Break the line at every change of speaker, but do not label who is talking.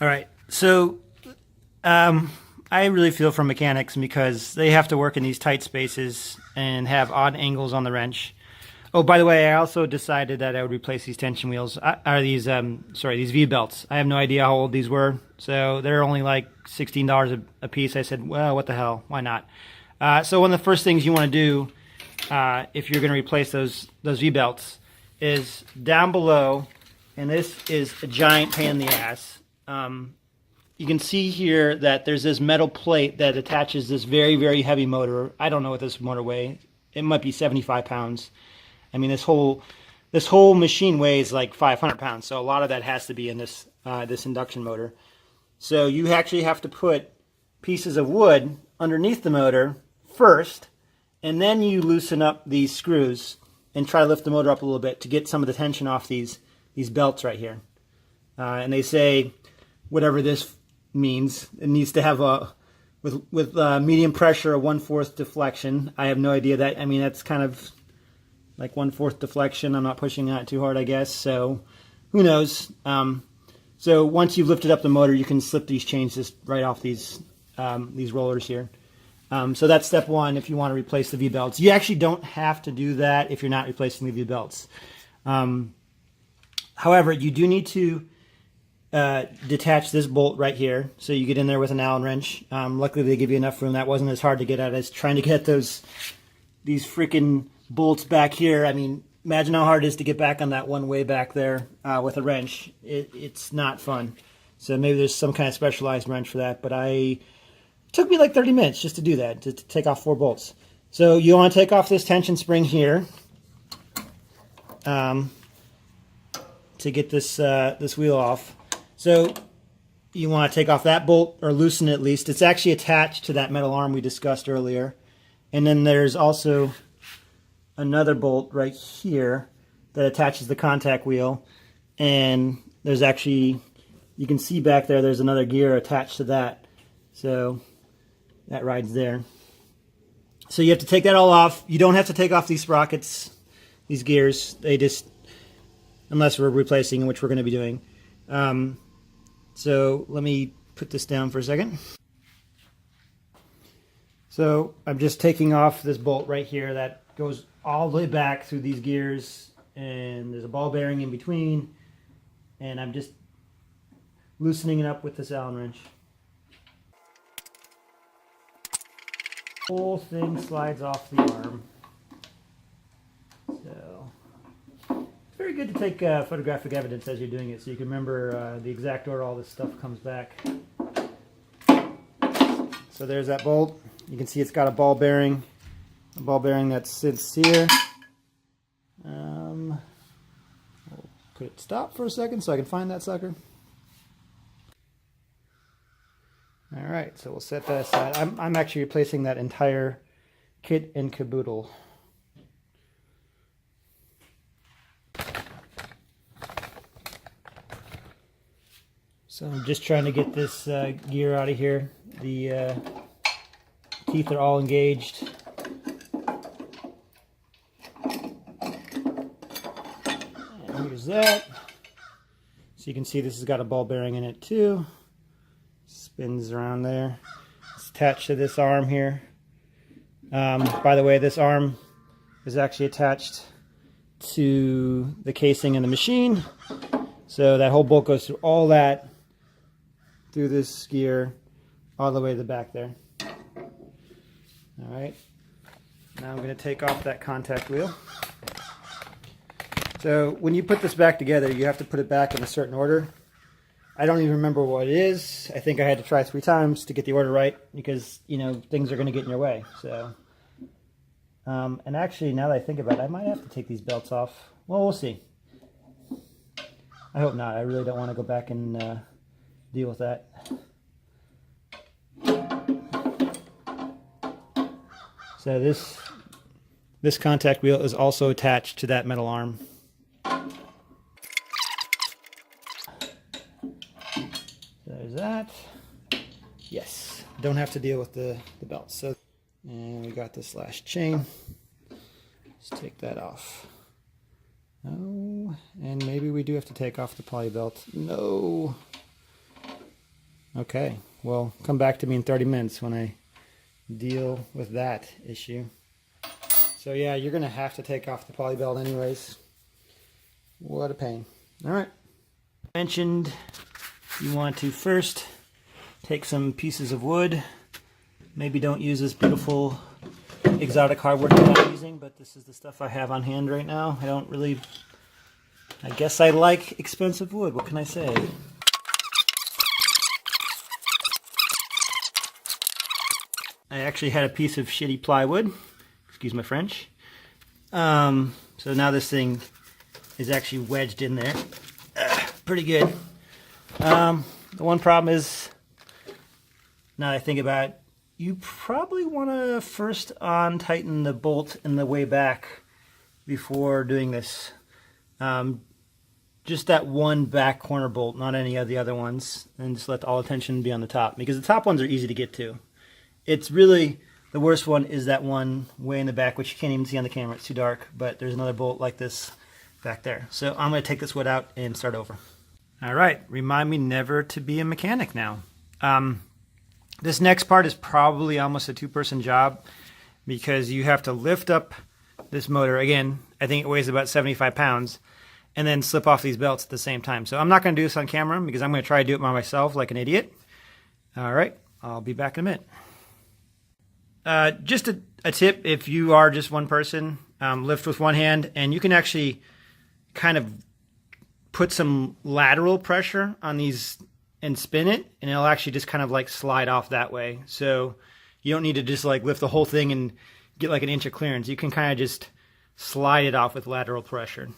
All right, so I really feel for mechanics because they have to work in these tight spaces and have odd angles on the wrench. Oh, by the way, I also decided that I would replace these tension wheels, these V-belts. I have no idea how old these were, so they're only like $16 a piece. I said, well, what the hell, why not? So one of the first things you want to do if you're going to replace those V-belts is down below, and this is a giant pain in the ass. You can see here that there's this metal plate that attaches this very, very heavy motor. I don't know what this motor weighs. It might be 75 pounds. I mean, this whole machine weighs like 500 pounds, so a lot of that has to be in this this induction motor. So you actually have to put pieces of wood underneath the motor first, and then you loosen up these screws and try to lift the motor up a little bit to get some of the tension off these belts right here. And they say whatever this means, it needs to have a with medium pressure a 1/4 deflection. I have no idea that. I mean, that's kind of like 1/4 deflection. I'm not pushing on it too hard, I guess. So who knows? So once you've lifted up the motor, you can slip these chains just right off these rollers here. So that's step one if you want to replace the V-belts. You actually don't have to do that if you're not replacing the V-belts. However, you do need to detach this bolt right here. So you get in there with an Allen wrench. Luckily, they give you enough room. That wasn't as hard to get at as trying to get these freaking bolts back here. I mean, imagine how hard it is to get back on that one way back there with a wrench. It's not fun. So maybe there's some kind of specialized wrench for that, but it took me like 30 minutes just to do that, to take off 4 bolts. So you want to take off this tension spring here to get this wheel off. So you want to take off that bolt, or loosen it at least. It's actually attached to that metal arm we discussed earlier. And then there's also another bolt right here that attaches the contact wheel, and there's actually, you can see back there, there's another gear attached to that, so that rides there. So you have to take that all off. You don't have to take off these sprockets, these gears. They just, unless we're replacing, which we're going to be doing. So let me put this down for a second. So I'm just taking off this bolt right here that goes all the way back through these gears, and there's a ball bearing in between, and I'm just loosening it up with this Allen wrench. The whole thing slides off the arm. So it's very good to take photographic evidence as you're doing it, so you can remember the exact order all this stuff comes back. So there's that bolt. You can see it's got a ball bearing that sits here. We'll put it stop for a second so I can find that sucker. All right, so we'll set that aside. I'm actually replacing that entire kit and caboodle. So I'm just trying to get this gear out of here. The teeth are all engaged. And here's that. So you can see this has got a ball bearing in it too. Spins around there. It's attached to this arm here. By the way, this arm is actually attached to the casing in the machine. So that whole bolt goes through all that, through this gear, all the way to the back there. All right. Now I'm going to take off that contact wheel. So when you put this back together, you have to put it back in a certain order. I don't even remember what it is. I think I had to try 3 times to get the order right because, you know, things are going to get in your way. So, and actually, now that I think about it, I might have to take these belts off. Well, we'll see. I hope not. I really don't want to go back and deal with that. So this contact wheel is also attached to that metal arm. There's that. Yes, don't have to deal with the belt. So, and we got this last chain. Let's take that off. Oh, and maybe we do have to take off the poly belt. No. Okay, well, come back to me in 30 minutes when I deal with that issue. So yeah, you're gonna have to take off the poly belt anyways. What a pain. All right. Mentioned you want to first take some pieces of wood. Maybe don't use this beautiful exotic hardwood that I'm using, but this is the stuff I have on hand right now. I guess I like expensive wood. What can I say? I actually had a piece of shitty plywood. Excuse my French. So now this thing is actually wedged in there. Pretty good. The one problem is, now that I think about it, you probably want to first tighten the bolt in the way back before doing this. Just that one back corner bolt, not any of the other ones, and just let all attention be on the top, because the top ones are easy to get to. It's really, the worst one is that one way in the back, which you can't even see on the camera, it's too dark, but there's another bolt like this back there. So I'm going to take this wood out and start over. All right, remind me never to be a mechanic now. This next part is probably almost a two-person job, because you have to lift up this motor. Again, I think it weighs about 75 pounds, and then slip off these belts at the same time. So I'm not going to do this on camera, because I'm going to try to do it by myself like an idiot. All right, I'll be back in a minute. Just a tip, if you are just one person, lift with one hand, and you can actually kind of put some lateral pressure on these and spin it, and it'll actually just kind of like slide off that way. So you don't need to just like lift the whole thing and get like an inch of clearance. You can kind of just slide it off with lateral pressure.